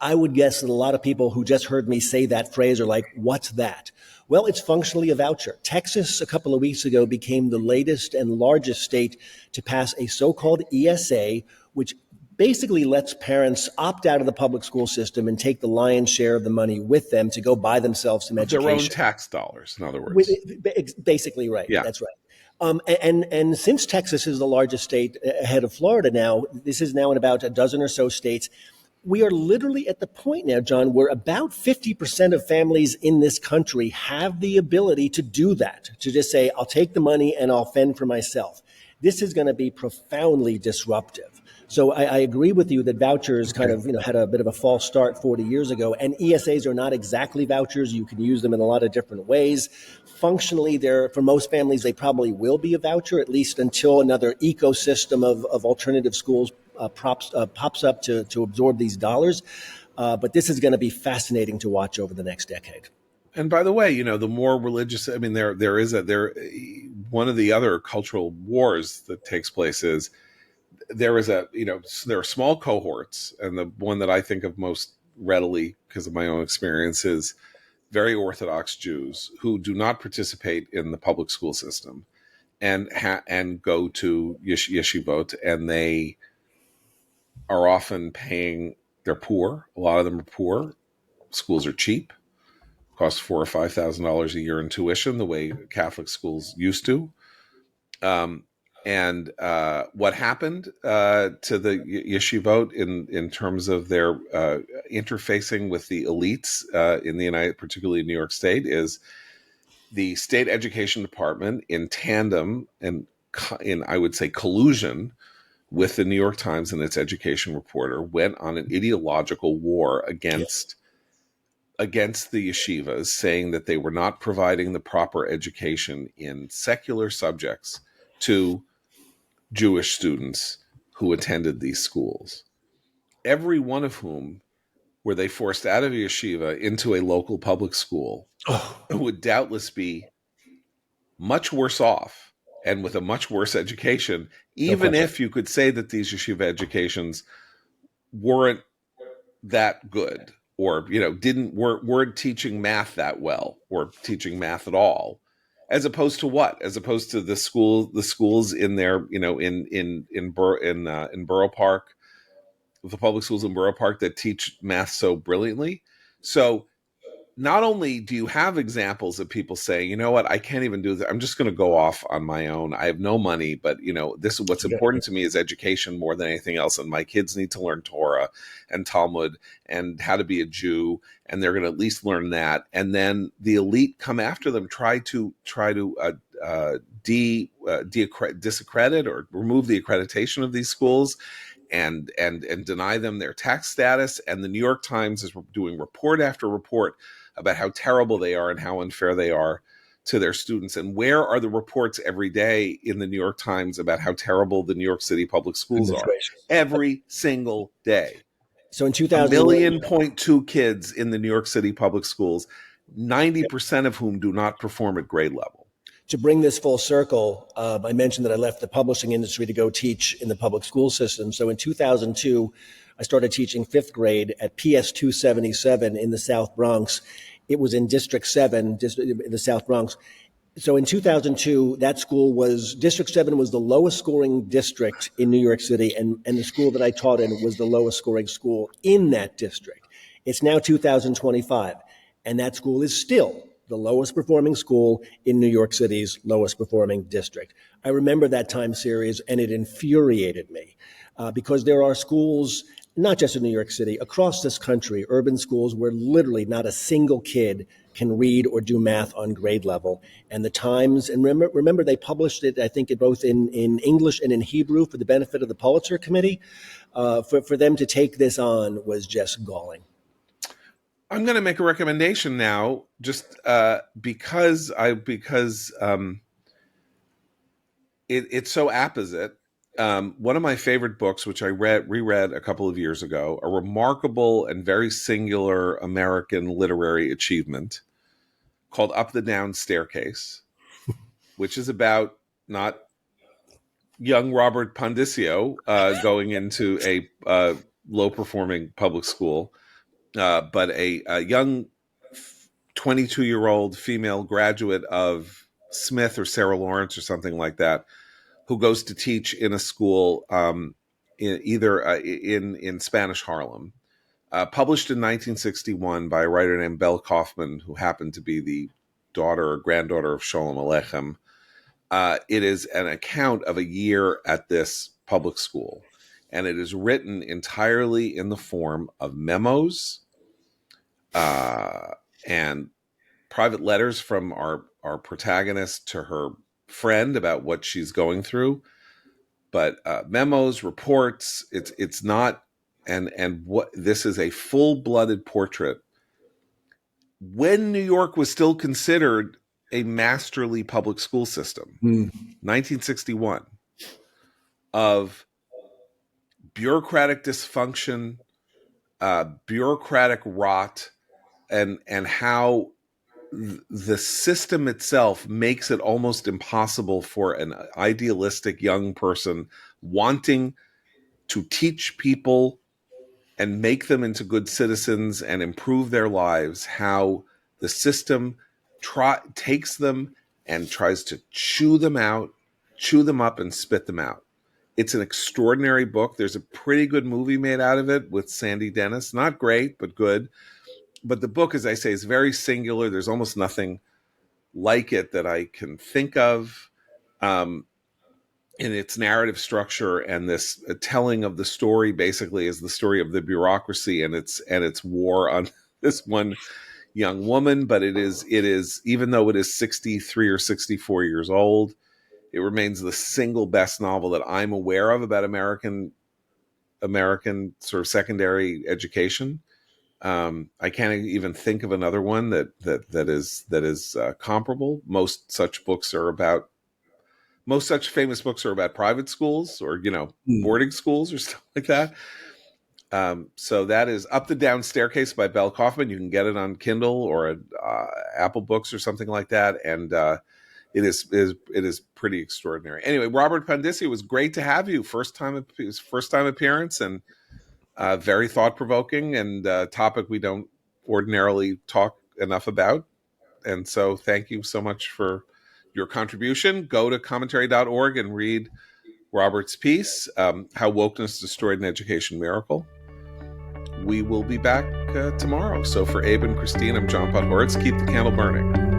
S4: I would guess that a lot of people who just heard me say that phrase are like, what's that? Well, it's functionally a voucher. Texas, a couple of weeks ago, became the latest and largest state to pass a so-called ESA, which basically lets parents opt out of the public school system and take the lion's share of the money with them to go buy themselves some education.
S1: Their own tax dollars, in other words.
S4: Basically, right.
S1: Yeah.
S4: That's right. And since Texas is the largest state ahead of Florida now, this is now in about a dozen or so states. We are literally at the point now, John, where about 50% of families in this country have the ability to do that, to just say, I'll take the money and I'll fend for myself. This is going to be profoundly disruptive. So I agree with you that vouchers kind of, had a bit of a false start 40 years ago, and ESAs are not exactly vouchers. You can use them in a lot of different ways. Functionally, for most families, they probably will be a voucher, at least until another ecosystem of alternative schools pops up to absorb these dollars. But this is going to be fascinating to watch over the next decade.
S1: And by the way, the more religious, I mean, there is one of the other cultural wars that takes place is there are small cohorts, and the one that I think of most readily because of my own experience is very Orthodox Jews who do not participate in the public school system and go to yeshivot, and they are often they're poor. A lot of them are poor. Schools are cheap, cost $4,000 or $5,000 a year in tuition, the way Catholic schools used to. And what happened to the yeshivot in terms of their interfacing with the elites in the particularly in New York State, is the state education department, in tandem and in, I would say, collusion with the New York Times and its education reporter, went on an ideological war against the yeshivas, saying that they were not providing the proper education in secular subjects to Jewish students who attended these schools, every one of whom were they forced out of yeshiva into a local public school, would doubtless be much worse off and with a much worse education, even if you could say that these yeshiva educations weren't that good, or weren't teaching math that well, or teaching math at all. As opposed to what? As opposed to the schools in their, in Borough Park, the public schools in Borough Park that teach math so brilliantly. So not only do you have examples of people saying, you know what, I can't even do that, I'm just going to go off on my own. I have no money, but this is what's important to me is education more than anything else. And my kids need to learn Torah and Talmud and how to be a Jew, and they're going to at least learn that. And then the elite come after them, try to disaccredit or remove the accreditation of these schools, and deny them their tax status. And the New York Times is doing report after report about how terrible they are and how unfair they are to their students. And where are the reports every day in the New York Times about how terrible the New York City public schools are? Every single day.
S4: So in 2000,
S1: 1.2 million kids in the New York City public schools, 90% of whom do not perform at grade level.
S4: To bring this full circle, I mentioned that I left the publishing industry to go teach in the public school system. So in 2002, I started teaching fifth grade at PS 277 in the South Bronx. It was in District 7, in the South Bronx. So in 2002, that school District 7 was the lowest scoring district in New York City, and the school that I taught in was the lowest scoring school in that district. It's now 2025, and that school is still the lowest performing school in New York City's lowest performing district. I remember that time series, and it infuriated me because there are schools, not just in New York City, across this country, urban schools where literally not a single kid can read or do math on grade level. And the Times, and remember they published it, I think, both in English and in Hebrew for the benefit of the Pulitzer Committee. For them to take this on was just galling.
S1: I'm going to make a recommendation now, just because it's so apposite. One of my favorite books, which I reread a couple of years ago, a remarkable and very singular American literary achievement called Up the Down Staircase, which is about not young Robert Pondicio going into a low-performing public school, but a young 22-year-old female graduate of Smith or Sarah Lawrence or something like that, who goes to teach in a school in Spanish Harlem. Published in 1961 by a writer named Belle Kaufman, who happened to be the daughter or granddaughter of Sholem Aleichem. It is an account of a year at this public school, and it is written entirely in the form of memos and private letters from our protagonist to her friend about what she's going through. But memos, reports, it's not, and what this is a full-blooded portrait when New York was still considered a masterly public school system, 1961, of bureaucratic dysfunction, bureaucratic rot, and how the system itself makes it almost impossible for an idealistic young person wanting to teach people and make them into good citizens and improve their lives, how the system takes them and tries to chew them up and spit them out. It's an extraordinary book. There's a pretty good movie made out of it with Sandy Dennis. Not great, but good. But the book, as I say, is very singular. There's almost nothing like it that I can think of in its narrative structure, and this telling of the story basically is the story of the bureaucracy and its war on this one young woman. But it is even though it is 63 or 64 years old, it remains the single best novel that I'm aware of about American sort of secondary education. I can't even think of another one that is comparable. Most such famous books are about private schools or boarding schools or stuff like that. So that is Up the Down Staircase by Belle Kaufman. You can get it on Kindle or Apple Books or something like that, and it is pretty extraordinary. Anyway, Robert Pondicio, was great to have you. First time appearance, and very thought-provoking, and a topic we don't ordinarily talk enough about. And so thank you so much for your contribution. Go to commentary.org and read Robert's piece, How Wokeness Destroyed an Education Miracle. We will be back tomorrow. So for Abe and Christine, I'm John Podhoretz. Keep the candle burning.